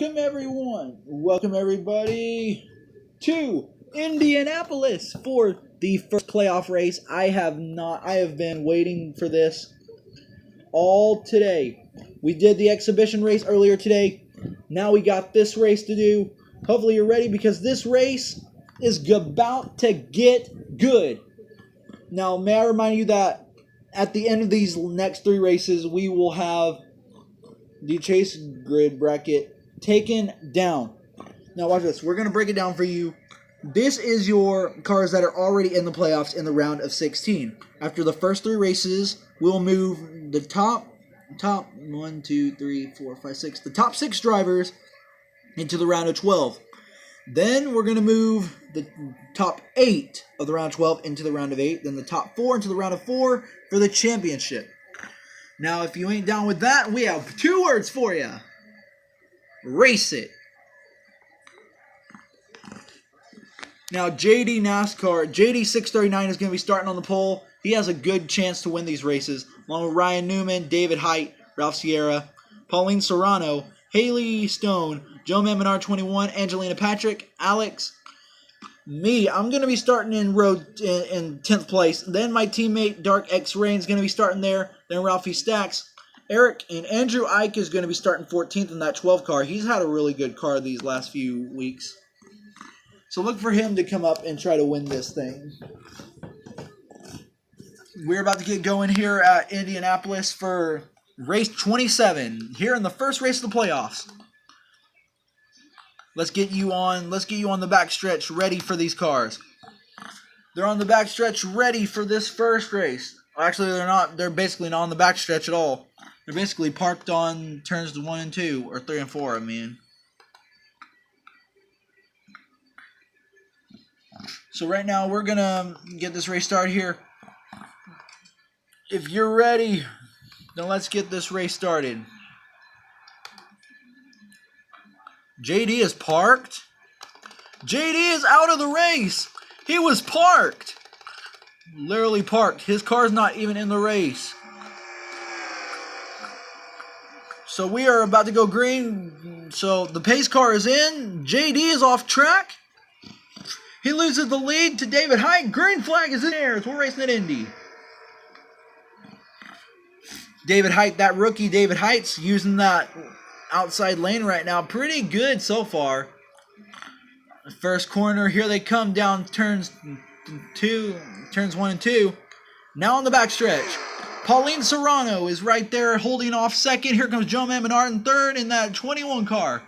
Welcome everyone, welcome everybody to Indianapolis for the first playoff race. I have been waiting for this all today. We did the exhibition race earlier today. Now we got this race to do. Hopefully you're ready because this race is about to get good. Now, may I remind you that at the end of these next three races, we will have the chase grid bracket taken down. Now watch this. We're going to break it down for you. This is your cars that are already in the playoffs in the round of 16. After the first three races, we'll move the top 1, 2, 3, 4, 5, 6, the top 6 drivers into the round of 12. Then we're going to move the top 8 of the round of 12 into the round of 8. Then the top 4 into the round of 4 for the championship. Now, if you ain't down with that, we have 2 words for you. Race it. Now, JD639 is going to be starting on the pole. He has a good chance to win these races, along with Ryan Newman, David Height, Ralph Sierra, Pauline Serrano, Haley Stone, Joe Menard 21, Angelina Patrick, Alex, me. I'm going to be starting in 10th place. Then my teammate Dark X Rain is going to be starting there. Then Ralphie Stacks. Eric and Andrew Ike is going to be starting 14th in that 12 car. He's had a really good car these last few weeks. So look for him to come up and try to win this thing. We're about to get going here at Indianapolis for race 27. Here in the first race of the playoffs. Let's get you on the backstretch ready for these cars. They're on the backstretch ready for this first race. Actually, they're not. They're basically not on the backstretch at all. They're basically parked on turns 1 and 2, or 3 and 4, I mean. So right now, we're going to get this race started here. If you're ready, then let's get this race started. JD is parked. JD is out of the race. He was parked. Literally parked. His car's not even in the race. So we are about to go green. So the pace car is in. JD is off track. He loses the lead to David Height. Green flag is in there. We're racing at Indy. David Height, that rookie David Height's using that outside lane right now. Pretty good so far. First corner. Here they come down turns 1 and 2. Now on the backstretch. Pauline Serrano is right there holding off second. Here comes Joe Menard in third in that 21 car.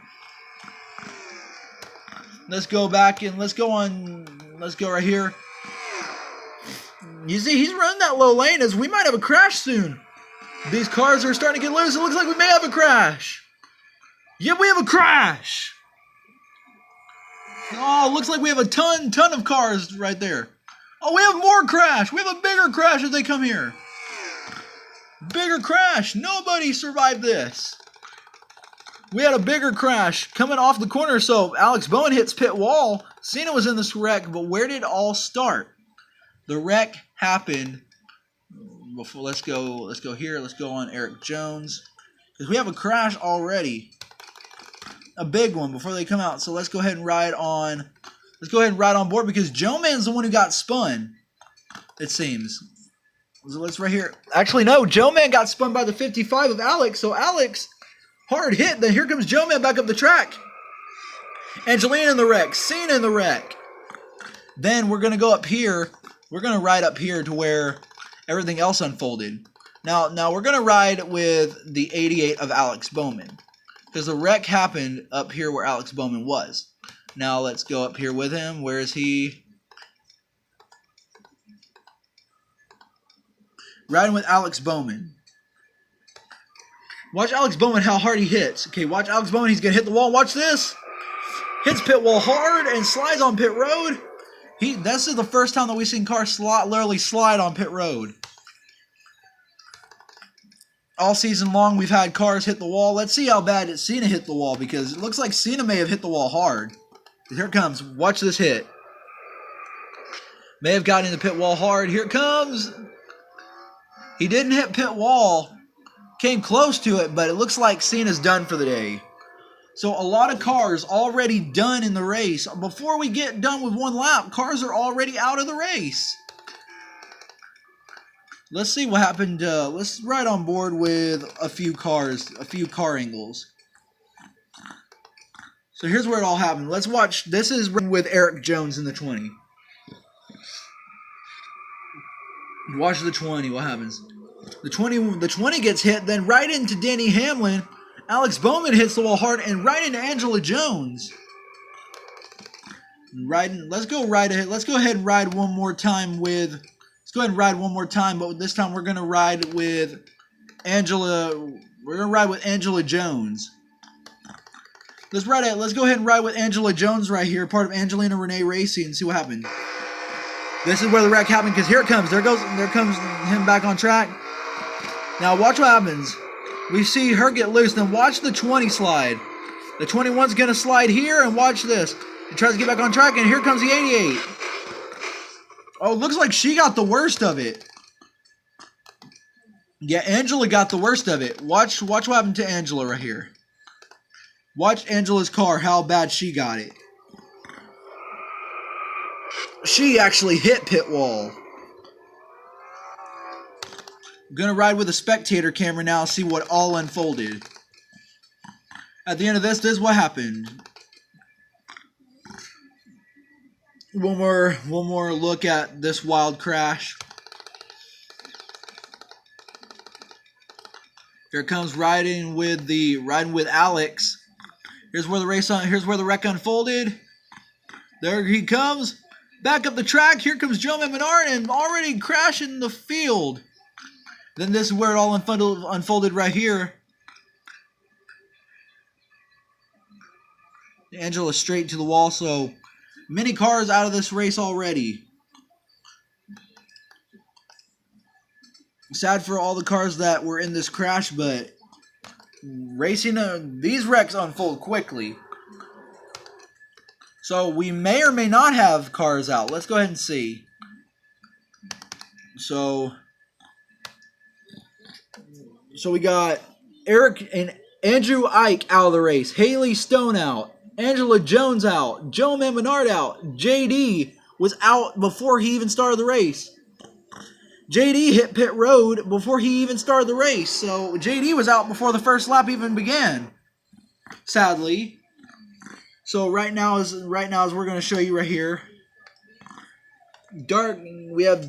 Let's go back and let's go right here. You see, he's running that low lane as we might have a crash soon. These cars are starting to get loose. It looks like we may have a crash. Yep, we have a crash. Oh, looks like we have a ton of cars right there. Oh, we have more crash. We have a bigger crash as they come here. Bigger crash. Nobody survived this. We had a bigger crash coming off the corner. So Alex Bowen hits pit wall. Cena was in this wreck, but where did it all start? The wreck happened before. Let's go here. Let's go on Eric Jones because we have a crash already. A big one before they come out. So let's go ahead and ride on. Let's go ahead and ride on board because Joe Man's the one who got spun. It seems. So let's right here. Actually, no. Joe Man got spun by the 55 of Alex. So Alex, hard hit. Then here comes Joe Man back up the track. Angelina in the wreck. Cena in the wreck. Then we're going to go up here. We're going to ride up here to where everything else unfolded. Now we're going to ride with the 88 of Alex Bowman. Because the wreck happened up here where Alex Bowman was. Now let's go up here with him. Where is he? Riding with Alex Bowman. Watch Alex Bowman how hard he hits. Okay, watch Alex Bowman. He's going to hit the wall. Watch this. Hits pit wall hard and slides on pit road. This is the first time that we've seen cars literally slide on pit road. All season long, we've had cars hit the wall. Let's see how bad Cena hit the wall because it looks like Cena may have hit the wall hard. Here it comes. Watch this hit. May have gotten in the pit wall hard. Here it comes. He didn't hit pit wall. Came close to it, but it looks like Cena's done for the day. So a lot of cars already done in the race. Before we get done with one lap, cars are already out of the race. Let's see what happened. Let's ride on board with a few cars, a few car angles. So here's where it all happened. Let's watch. This is with Eric Jones in the 20. Watch the 20. What happens? The 20 gets hit, then right into Denny Hamlin. Alex Bowman hits the wall hard and right into Angela Jones. Let's go right ahead. Let's go ahead and ride one more time with. Let's go ahead and ride one more time, but this time we're gonna ride with Angela. We're gonna ride with Angela Jones. Let's go ahead and ride with Angela Jones right here, part of Angelina Renee Racing, and see what happened. This is where the wreck happened because here it comes. There comes him back on track. Now watch what happens. We see her get loose, then watch the 20 slide. The 21's gonna slide here, and watch this. He tries to get back on track, and here comes the 88. Oh, it looks like she got the worst of it. Yeah, Angela got the worst of it. Watch what happened to Angela right here. Watch Angela's car, how bad she got it. She actually hit pit wall. I'm going to ride with a spectator camera now, see what all unfolded. At the end of this is what happened. One more look at this wild crash. Here comes riding with Alex. Here's where the wreck unfolded. There he comes. Back up the track. Here comes Joe Menard and already crashing the field. Then this is where it all unfolded right here. Angela straight to the wall, so many cars out of this race already. Sad for all the cars that were in this crash, but these wrecks unfold quickly. So we may or may not have cars out. Let's go ahead and see. So we got Eric and Andrew Ike out of the race. Haley Stone out. Angela Jones out. Joe Menard out. JD was out before he even started the race. JD hit pit road before he even started the race. So JD was out before the first lap even began. Sadly. So right now as we're going to show you right here. We have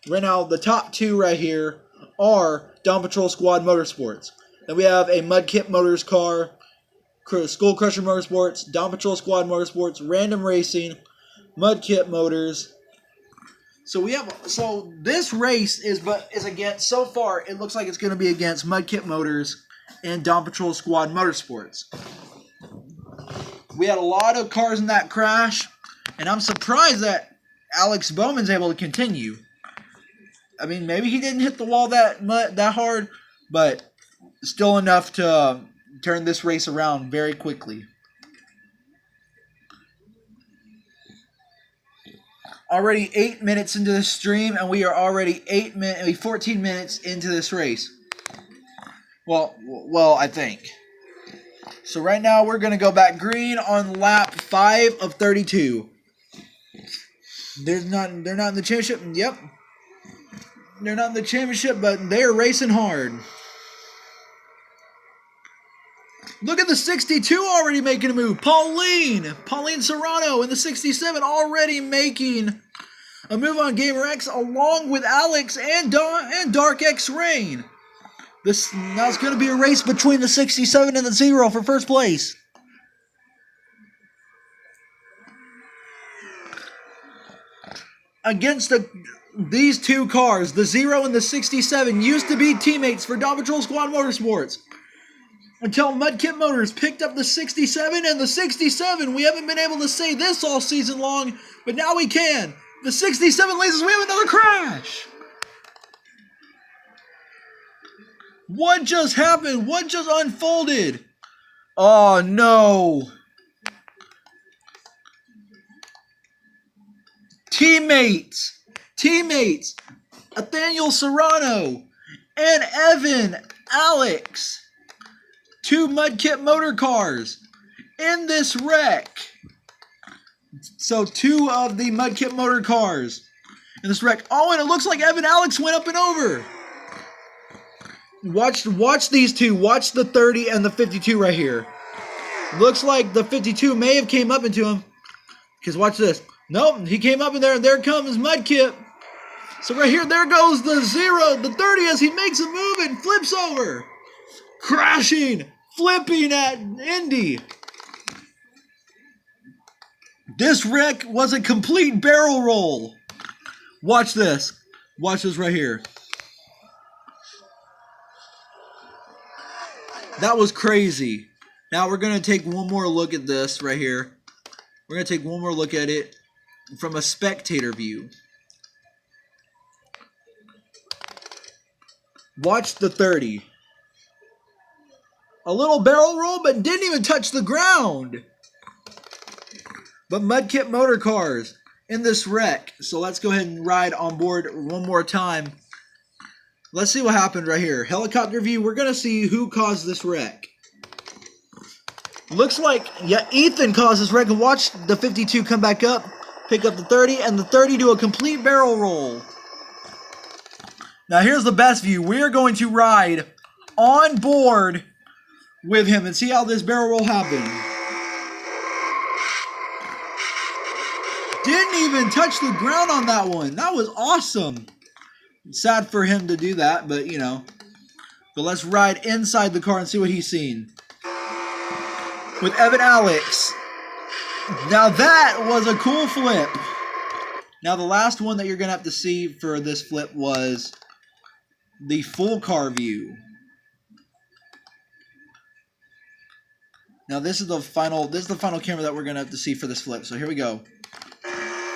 right now the top two right here are Dawn Patrol Squad Motorsports. Then we have a Mudkip Motors car, Skull Crusher Motorsports, Dawn Patrol Squad Motorsports, Random Racing, Mudkip Motors. So this race is against, so far it looks like it's going to be against Mudkip Motors and Dawn Patrol Squad Motorsports. We had a lot of cars in that crash, and I'm surprised that Alex Bowman's able to continue. I mean, maybe he didn't hit the wall that hard, but still enough to turn this race around very quickly. Already 8 minutes into the stream, and we are already 14 minutes into this race. Well, I think. So right now we're going to go back green on lap 5 of 32. They're not in the championship. Yep. They're not in the championship, but they are racing hard. Look at the 62 already making a move. Pauline Serrano in the 67 already making a move on Gamer X along with Alex and Dark X Rain. Now it's going to be a race between the 67 and the 0 for first place. Against these two cars, the 0 and the 67 used to be teammates for Dawn Patrol Squad Motorsports. Until Mudkip Motors picked up the 67, and the 67, we haven't been able to say this all season long, but now we can. The 67 lasers, we have another crash. What just happened? What just unfolded? Oh no. Teammates, Nathaniel Serrano and Evan Alex 2 Mudkip motor cars in this wreck. So 2 of the Mudkip motor cars in this wreck. Oh, and it looks like Evan Alex went up and over. Watch these 2. Watch the 30 and the 52 right here. Looks like the 52 may have came up into him. Because watch this. Nope, he came up in there, and there comes Mudkip. So right here, there goes the 30 as he makes a move and flips over. Crashing, flipping at Indy. This wreck was a complete barrel roll. Watch this. Watch this right here. That was crazy. Now we're going to take one more look at this right here. We're going to take one more look at it from a spectator view. Watch the 30. A little barrel roll, but didn't even touch the ground. But Mudkip motor cars in this wreck. So let's go ahead and ride on board one more time. Let's see what happened right here. Helicopter view, we're going to see who caused this wreck. Looks like, yeah, Ethan caused this wreck. And watch the 52 come back up, pick up the 30, and the 30 do a complete barrel roll. Now here's the best view. We're going to ride on board with him and see how this barrel roll happened. Didn't even touch the ground on that one. That was awesome. Sad for him to do that, but you know. But let's ride inside the car and see what he's seen. With Evan Alex. Now that was a cool flip. Now the last one that you're going to have to see for this flip was the full car view. Now this is the final camera that we're going to have to see for this flip. So here we go.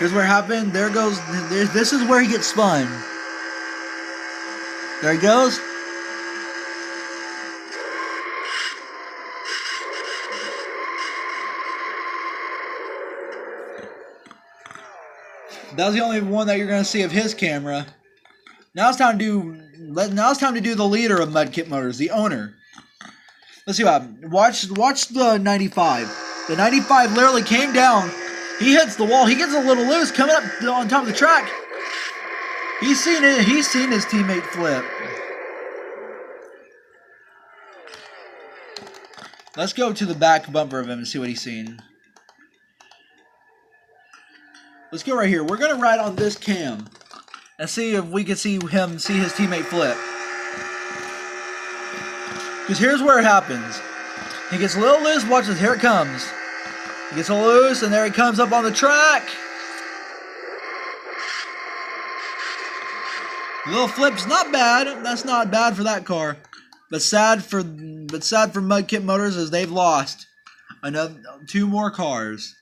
Here's where it happened. There goes. This is where he gets spun. There he goes. That's the only one that you're going to see of his camera. Now it's time to do the leader of Mudkip Motors, the owner. Let's see what happened. Watch the 95. The 95 literally came down. He hits the wall. He gets a little loose coming up on top of the track. He's seen it. He's seen his teammate flip. Let's go to the back bumper of him and see what he's seen. Let's go right here. We're going to ride on this cam and see if we can see his teammate flip. Because here's where it happens. He gets a little loose. Watch this. Here it comes. He gets a little loose, and there he comes up on the track. Little flip's not bad. That's not bad for that car. But sad for Mudkip Motors as they've lost another 2 more cars.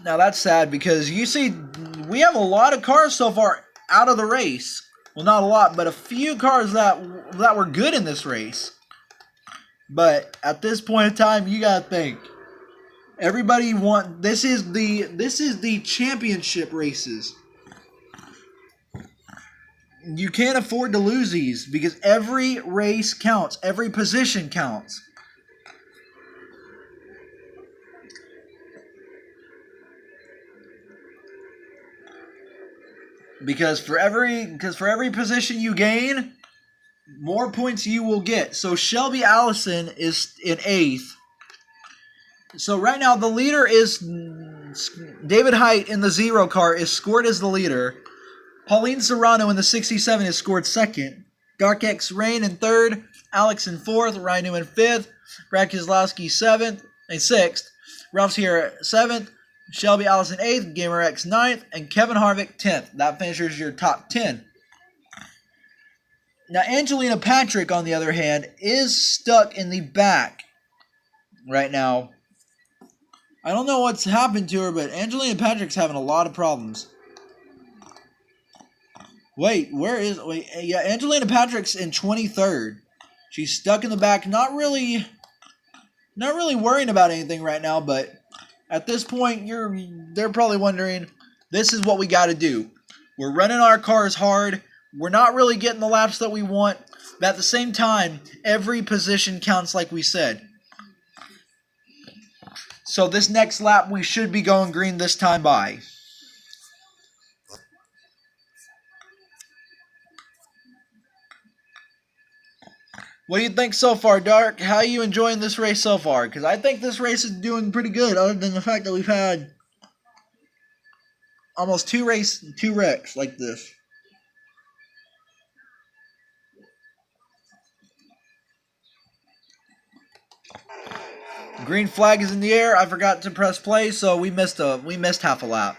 Now that's sad because you see we have a lot of cars so far out of the race. Well, not a lot, but a few cars that were good in this race. But at this point in time, you gotta think. Everybody this is the championship races. You can't afford to lose these because every race counts. Every position counts. Because for every position you gain, more points you will get. So Shelby Allison is in 8th. So right now the leader is David Height in the 0 car is scored as the leader. Pauline Serrano in the 67 is scored 2nd. Dark X Rain in 3rd. Alex in 4th. Ryan Newman 5th. Brad Keselowski 7th and 6th. Ralph Sierra 7th. Shelby Allison 8th. Gamer X 9th. And Kevin Harvick 10th. That finishes your top 10. Now, Angelina Patrick, on the other hand, is stuck in the back right now. I don't know what's happened to her, but Angelina Patrick's having a lot of problems. Wait, yeah, Angelina Patrick's in 23rd. She's stuck in the back, not really worrying about anything right now, but at this point, they're probably wondering, this is what we got to do. We're running our cars hard. We're not really getting the laps that we want. But at the same time, every position counts like we said. So this next lap, we should be going green this time by. What do you think so far, Dark? How are you enjoying this race so far? Because I think this race is doing pretty good, other than the fact that we've had almost two wrecks like this. Green flag is in the air. I forgot to press play, so we missed half a lap.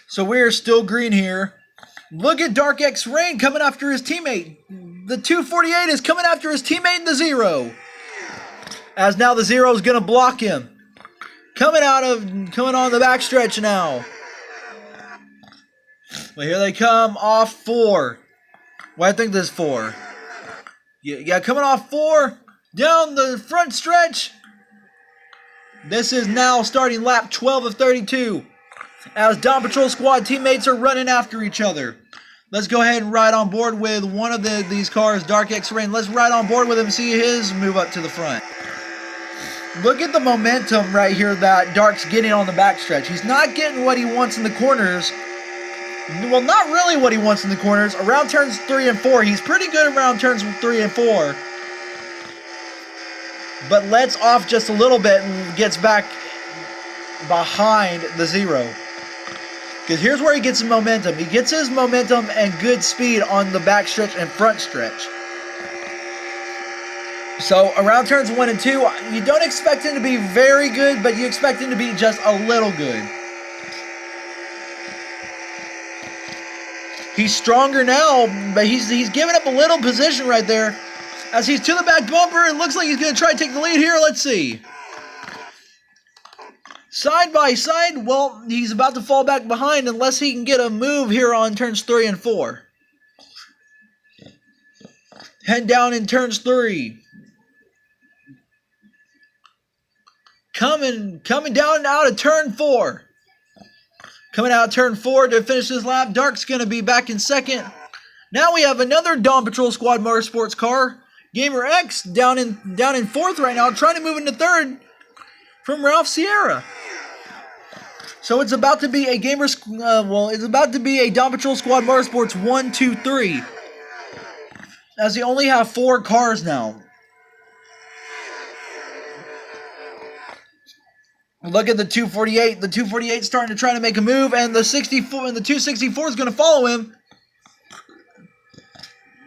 So we're still green here. Look at Dark X Rain coming after his teammate. The 248 is coming after his teammate, the 0. As now the 0 is going to block him. Coming on the backstretch now. Well, here they come off 4. Well, I think this is 4. Yeah, coming off 4. Down the front stretch. This is now starting lap 12 of 32. As Dawn Patrol Squad teammates are running after each other. Let's go ahead and ride on board with one of these cars, Dark X Rain. Let's ride on board with him and see his move up to the front. Look at the momentum right here that Dark's getting on the backstretch. He's not getting what he wants in the corners. Well, not really what he wants in the corners. Around turns 3 and 4, he's pretty good around turns 3 and 4. But lets off just a little bit and gets back behind the 0. Because here's where he gets his momentum. He gets his momentum and good speed on the back stretch and front stretch. So around turns 1 and 2, you don't expect him to be very good, but you expect him to be just a little good. He's stronger now, but he's giving up a little position right there. As he's to the back bumper, it looks like he's going to try to take the lead here. Let's see. Side by side, well, he's about to fall back behind unless he can get a move here on turns 3 and 4. Head down in turns 3. Coming down out of turn 4. Coming out of turn 4 to finish this lap. Dark's going to be back in second. Now we have another Dawn Patrol Squad Motorsports car. Gamer X down in fourth right now, trying to move into third from Ralph Sierra. So it's about to be a it's about to be a Dawn Patrol Squad Motorsports 1, 2, 3. As they only have 4 cars now. Look at the 248. The 248 starting to try to make a move, and the 64 and the 264 is going to follow him.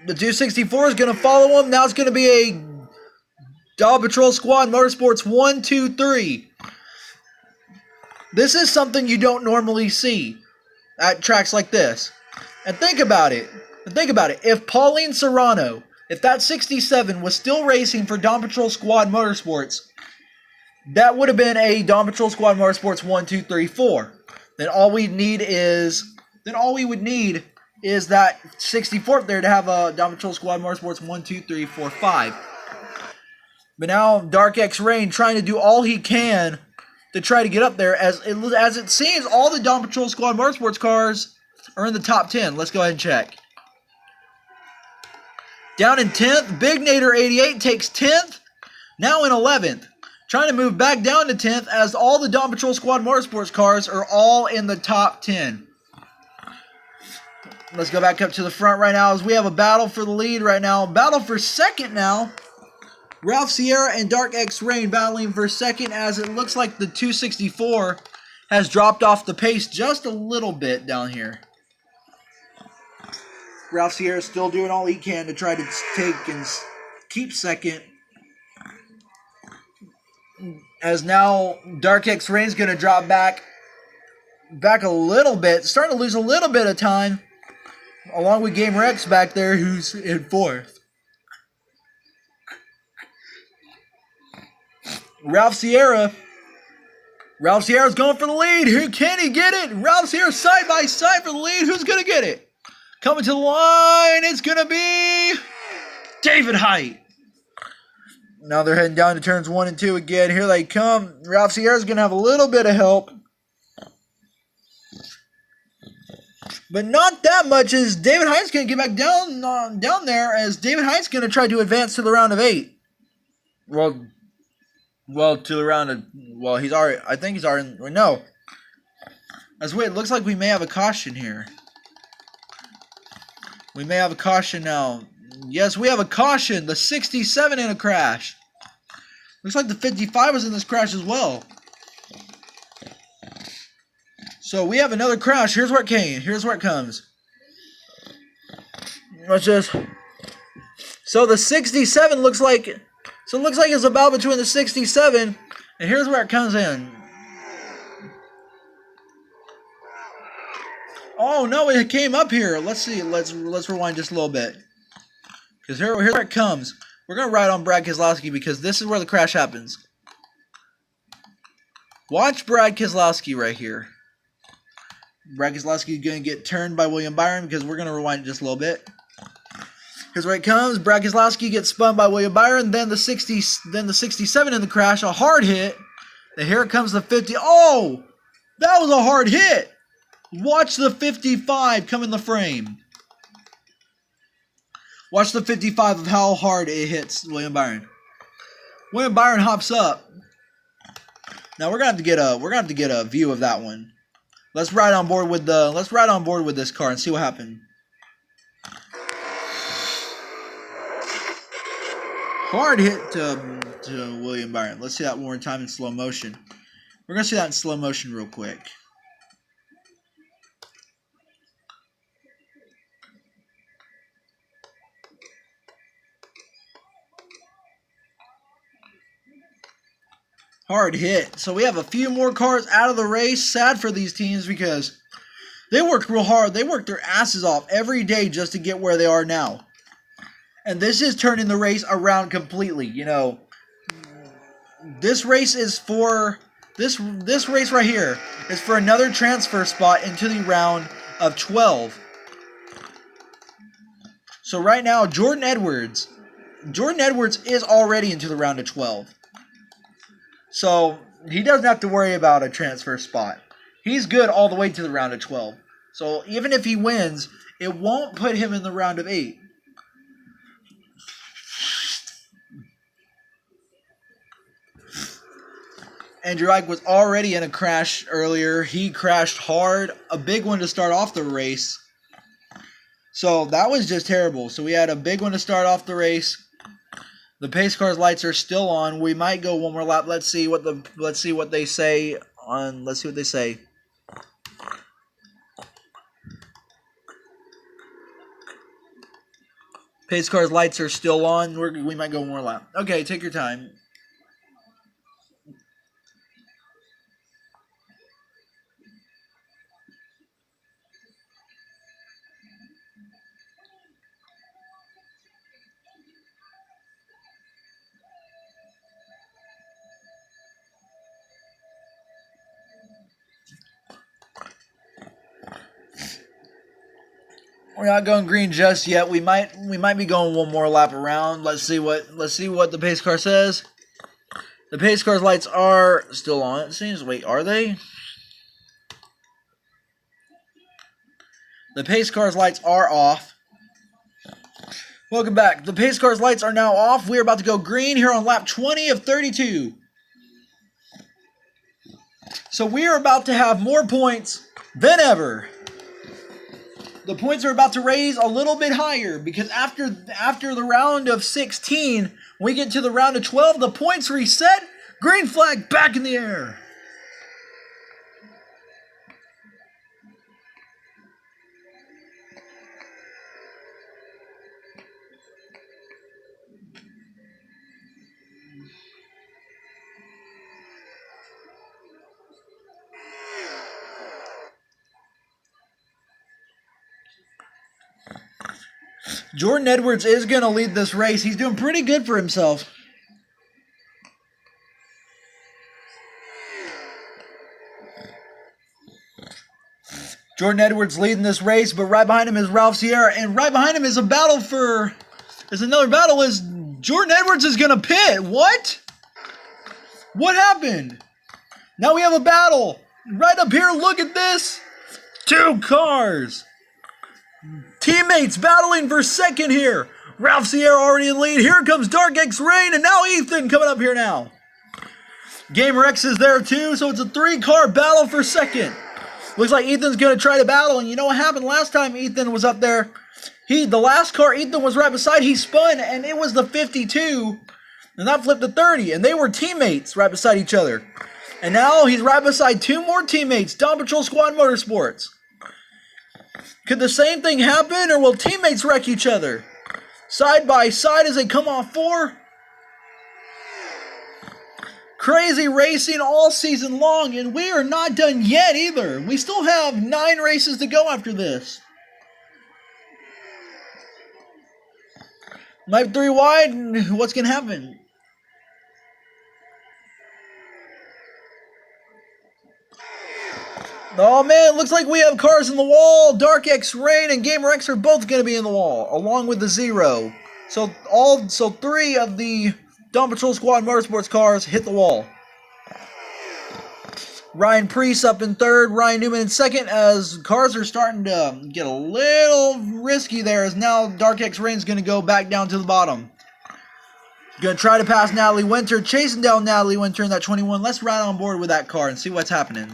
The 264 is going to follow him. Now it's going to be a Dawn Patrol Squad Motorsports 1, 2, 3. This is something you don't normally see at tracks like this. And think about it. If Pauline Serrano, if that 67 was still racing for Dawn Patrol Squad Motorsports, that would have been a Dawn Patrol Squad Motorsports 1, 2, 3, 4. Then all we would need is that 64 there to have a Dawn Patrol Squad Motorsports 1, 2, 3, 4, 5. But now Dark X Rain trying to do all he can to try to get up there. As it seems, all the Dawn Patrol Squad Motorsports cars are in the top 10. Let's go ahead and check. Down in 10th, Big Nader 88 takes 10th. Now in 11th. Trying to move back down to 10th as all the Dawn Patrol Squad Motorsports cars are all in the top 10. Let's go back up to the front right now as we have a battle for the lead right now. Battle for second now. Ralph Sierra and Dark X Rain battling for second as it looks like the 264 has dropped off the pace just a little bit down here. Ralph Sierra is still doing all he can to try to take and keep second. As now Dark X Rain is going to drop back a little bit, starting to lose a little bit of time, along with Gamer X back there, who's in fourth. Ralph Sierra's going for the lead. Who can he get it? Ralph Sierra side by side for the lead. Who's going to get it? Coming to the line, it's going to be David Height. Now they're heading down to turns 1 and 2 again. Here they come. Ralph Sierra's going to have a little bit of help. But not that much, as David Hines going to get back down there, as David Hines going to try to advance to the round of 8. Well, to the round of, well, he's already, I think he's already, no. As wait, it looks like we may have a caution here. We may have a caution now. Yes, we have a caution. The 67 in a crash. Looks like the 55 was in this crash as well. So we have another crash. Here's where it came. Here's where it comes. Watch this. So the 67 looks like, so it looks like it's about between the 67, and here's where it comes in. Oh no, it came up here. Let's see. Let's rewind just a little bit. Because here's where it comes. We're gonna ride on Brad Keselowski because this is where the crash happens. Watch Brad Keselowski right here. Brad Keselowski is gonna get turned by William Byron because we're gonna rewind it just a little bit. Here's where it comes. Brad Keselowski gets spun by William Byron. Then the 67 in the crash, a hard hit. And here comes the 50. Oh, that was a hard hit. Watch the 55 come in the frame. Watch the 55 of how hard it hits William Byron. William Byron hops up. Now we're gonna have to get a view of that one. Let's ride on board with this car and see what happened. Hard hit to William Byron. Let's see that one more time in slow motion. We're gonna see that in slow motion real quick. Hard hit. So we have a few more cars out of the race. Sad for these teams because they worked real hard. They worked their asses off every day just to get where they are now. And this is turning the race around completely. You know, this race is for this race right here is for another transfer spot into the round of 12. So right now, Jordan Edwards is already into the round of 12. So he doesn't have to worry about a transfer spot. He's good all the way to the round of 12. So even if he wins, it won't put him in the round of 8. Andrew Ike was already in a crash earlier. He crashed hard. A big one to start off the race. So that was just terrible. So we had a big one to start off the race. The pace car's lights are still on. We might go one more lap. Let's see what they say. Pace car's lights are still on. We might go one more lap. Okay, take your time. We're not going green just yet. We might be going one more lap around. Let's see what the pace car says. The pace car's lights are still on. It seems. Wait, are they? The pace car's lights are off. Welcome back. The pace car's lights are now off. We're about to go green here on lap 20 of 32. So we are about to have more points than ever. The points are about to raise a little bit higher because after the round of 16, we get to the round of 12, the points reset. Green flag back in the air. Jordan Edwards is going to lead this race. He's doing pretty good for himself. Jordan Edwards leading this race, but right behind him is Ralph Sierra, and right behind him is another battle is Jordan Edwards is going to pit. What? What happened? Now we have a battle. Right up here, look at this. 2 cars. Teammates battling for second here. Ralph Sierra already in lead. Here comes Dark X Rain, and now Ethan coming up here now. Gamer X is there too, so it's a 3-car battle for second. Looks like Ethan's going to try to battle, and you know what happened last time Ethan was up there? The last car Ethan was right beside, he spun, and it was the 52, and that flipped to 30, and they were teammates right beside each other. And now he's right beside 2 more teammates, Dawn Patrol Squad Motorsports. Could the same thing happen, or will teammates wreck each other? Side by side as they come off 4. Crazy racing all season long, and we are not done yet either. We still have 9 races to go after this. Lap 3 wide, what's going to happen? Oh man, it looks like we have cars in the wall. Dark X Rain and Gamer X are both going to be in the wall, along with the 0. So 3 of the Dawn Patrol Squad Motorsports cars hit the wall. Ryan Priest up in 3rd, Ryan Newman in 2nd, as cars are starting to get a little risky there, as now Dark X Rain's going to go back down to the bottom. Going to try to pass Natalie Winter, chasing down Natalie Winter in that 21. Let's ride on board with that car and see what's happening.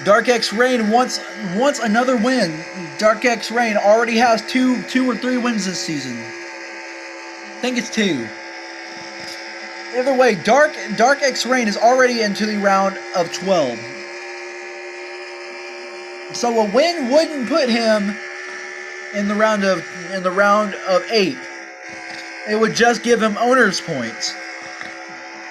Dark X Rain wants another win. Dark X Rain already has two or three wins this season. I think it's 2. Either way, Dark X Rain is already into the round of 12. So a win wouldn't put him in the round of 8. It would just give him owner's points.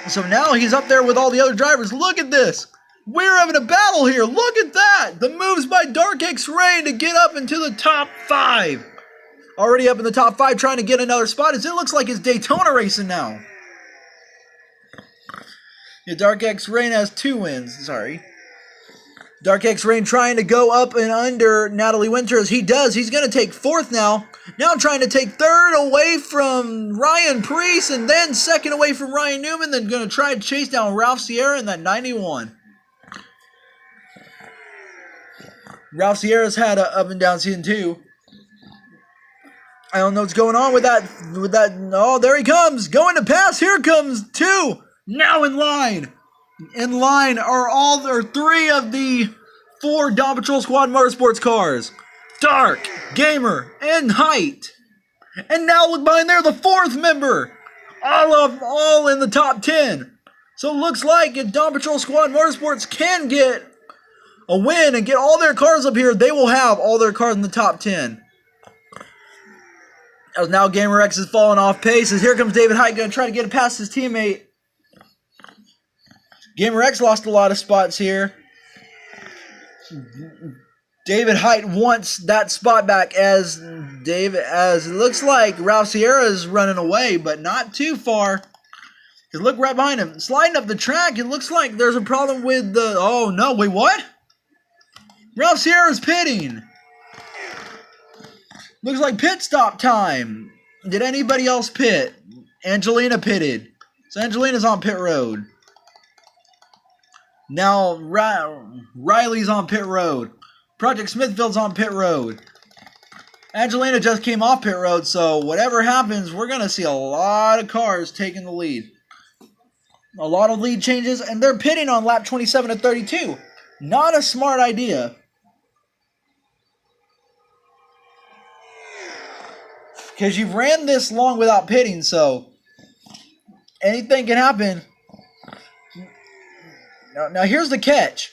So now he's up there with all the other drivers. Look at this. We're having a battle here. Look at that. The moves by Dark X Rain to get up into the top 5. Already up in the top 5 trying to get another spot, as it looks like it's Daytona racing now. Yeah, Dark X Rain has 2 wins. Sorry. Dark X Rain trying to go up and under Natalie Winter, as he does. He's going to take 4th now. Now trying to take 3rd away from Ryan Priest, and then 2nd away from Ryan Newman. Then going to try to chase down Ralph Sierra in that 91. Ralph Sierra's had an up and down season too. I don't know what's going on with that. Oh, there he comes. Going to pass. Here comes 2. Now in line. In line are 3 of the 4 Dawn Patrol Squad Motorsports cars. Dark, Gamer, and Height. And now look behind there, the 4th member. All in the top 10. So it looks like if Dawn Patrol Squad Motorsports can get a win and get all their cars up here, they will have all their cars in the top 10. As now Gamer X is falling off pace, as here comes David Height going to try to get it past his teammate. Gamer X lost a lot of spots here. David Height wants that spot back, as it looks like Ralph Sierra is running away, but not too far. Because look right behind him. Sliding up the track, it looks like there's a problem with the... Oh no, wait, what? Ralph Sierra's pitting. Looks like pit stop time. Did anybody else pit? Angelina pitted. So Angelina's on pit road. Now Riley's on pit road. Project Smithfield's on pit road. Angelina just came off pit road, so whatever happens, we're going to see a lot of cars taking the lead. A lot of lead changes, and they're pitting on lap 27 to 32. Not a smart idea. Because you've ran this long without pitting, so anything can happen. Now here's the catch.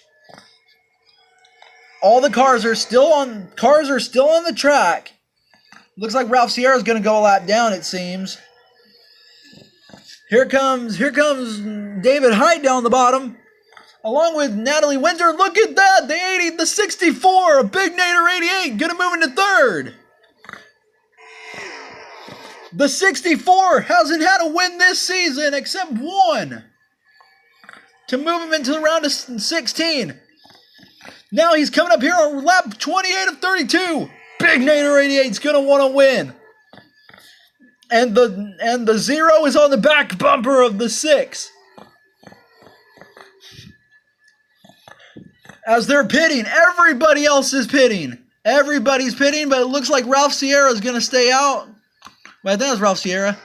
All the cars are still on the track. Looks like Ralph Sierra's going to go a lap down, it seems. Here comes David Height down the bottom, along with Natalie Winter. Look at that, the 64, a big Nader 88, going to move into 3rd. The 64 hasn't had a win this season except 1 to move him into the round of 16. Now he's coming up here on lap 28 of 32. Big Nader 88 is going to want to win. And the 0 is on the back bumper of the 6. as they're pitting. Everybody else is pitting. Everybody's pitting, but it looks like Ralph Sierra is going to stay out. Wait, I think that was Ralph Sierra.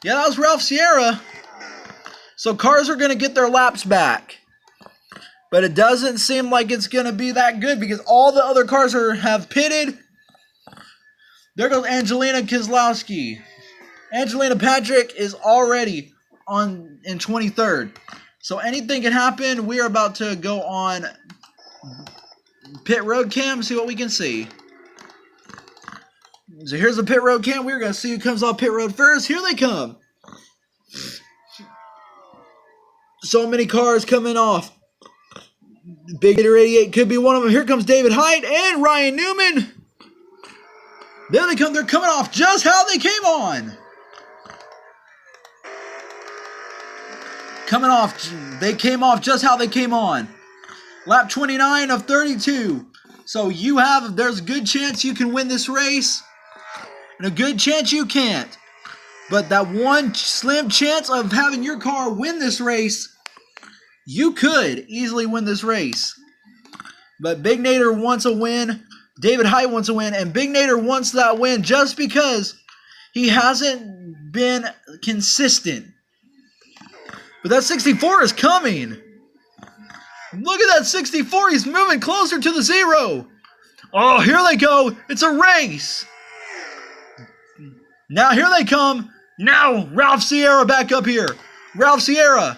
Yeah, that was Ralph Sierra. So cars are going to get their laps back. But it doesn't seem like it's going to be that good because all the other cars have pitted. There goes Angelina Kozlowski. Angelina Patrick is already in 23rd. So anything can happen. We are about to go on pit road cam, see what we can see. So here's the pit road cam. We're going to see who comes off pit road first. Here they come. So many cars coming off. Big Hitter 88 could be one of them. Here comes David Height and Ryan Newman. There they come. They're coming off just how they came on. Coming off. They came off just how they came on. Lap 29 of 32. So there's a good chance you can win this race. And a good chance you can't. But that one slim chance of having your car win this race, you could easily win this race. But Big Nader wants a win. David Height wants a win. And Big Nader wants that win just because he hasn't been consistent. But that 64 is coming. Look at that 64. He's moving closer to the 0. Oh, here they go. It's a race. Now here they come. Now Ralph Sierra back up here. Ralph Sierra,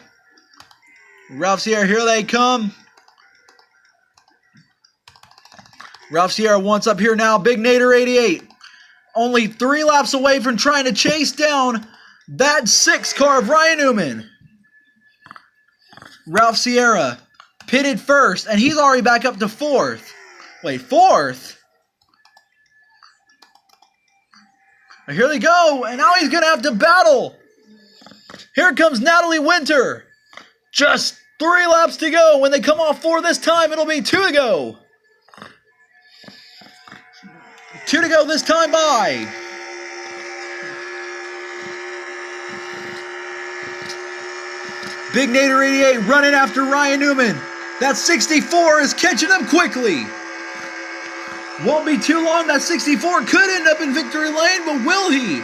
here they come. Ralph Sierra wants up here now. Big Nader 88. Only 3 laps away from trying to chase down that 6 car of Ryan Newman. Ralph Sierra pitted first, and he's already back up to 4th. Wait, 4th? Here they go, and now he's going to have to battle. Here comes Natalie Winter. Just 3 laps to go. When they come off 4 this time, it'll be 2 to go. 2 to go this time by. Big Nader 88 running after Ryan Newman. That 64 is catching him quickly. Won't be too long. That 64 could end up in victory lane, but will he?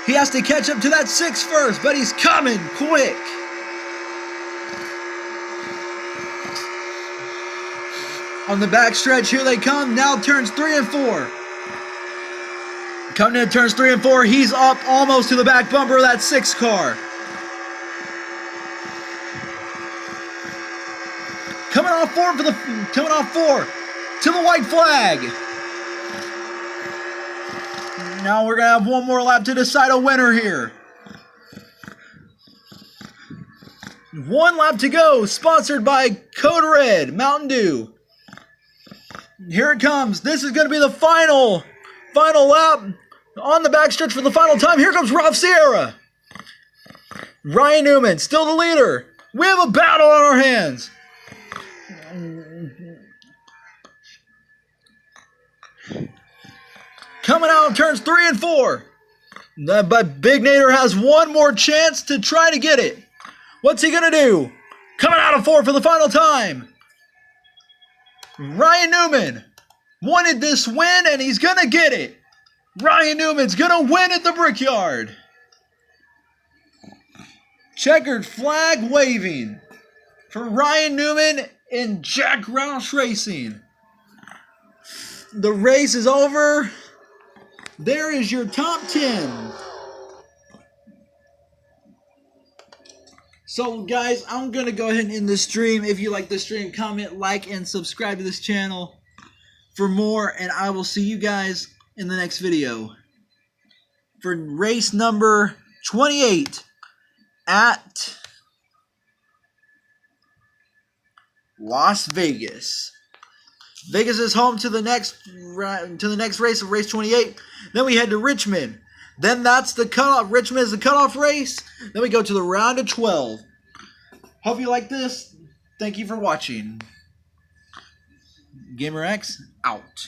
He has to catch up to that 6 first, but he's coming quick. On the backstretch, here they come. Now turns 3 and 4. Coming in turns 3 and 4. He's up almost to the back bumper of that 6 car. Coming off 4 to the white flag. Now we're gonna have one more lap to decide a winner here. 1 lap to go. Sponsored by Code Red Mountain Dew. Here it comes. This is gonna be the final lap on the backstretch for the final time. Here comes Ralph Sierra. Ryan Newman still the leader. We have a battle on our hands. Coming out of turns 3 and 4. But Big Nader has one more chance to try to get it. What's he going to do? Coming out of 4 for the final time. Ryan Newman wanted this win, and he's going to get it. Ryan Newman's going to win at the Brickyard. Checkered flag waving for Ryan Newman and Jack Roush Racing. The race is over. There is your top 10. So guys, I'm going to go ahead and end this stream. If you like this stream, comment, like, and subscribe to this channel for more. And I will see you guys in the next video for race number 28 at Las Vegas. Vegas is home to the next race of race 28. Then we head to Richmond. Then that's the cutoff. Richmond is the cutoff race. Then we go to the round of 12. Hope you like this. Thank you for watching. GamerX out.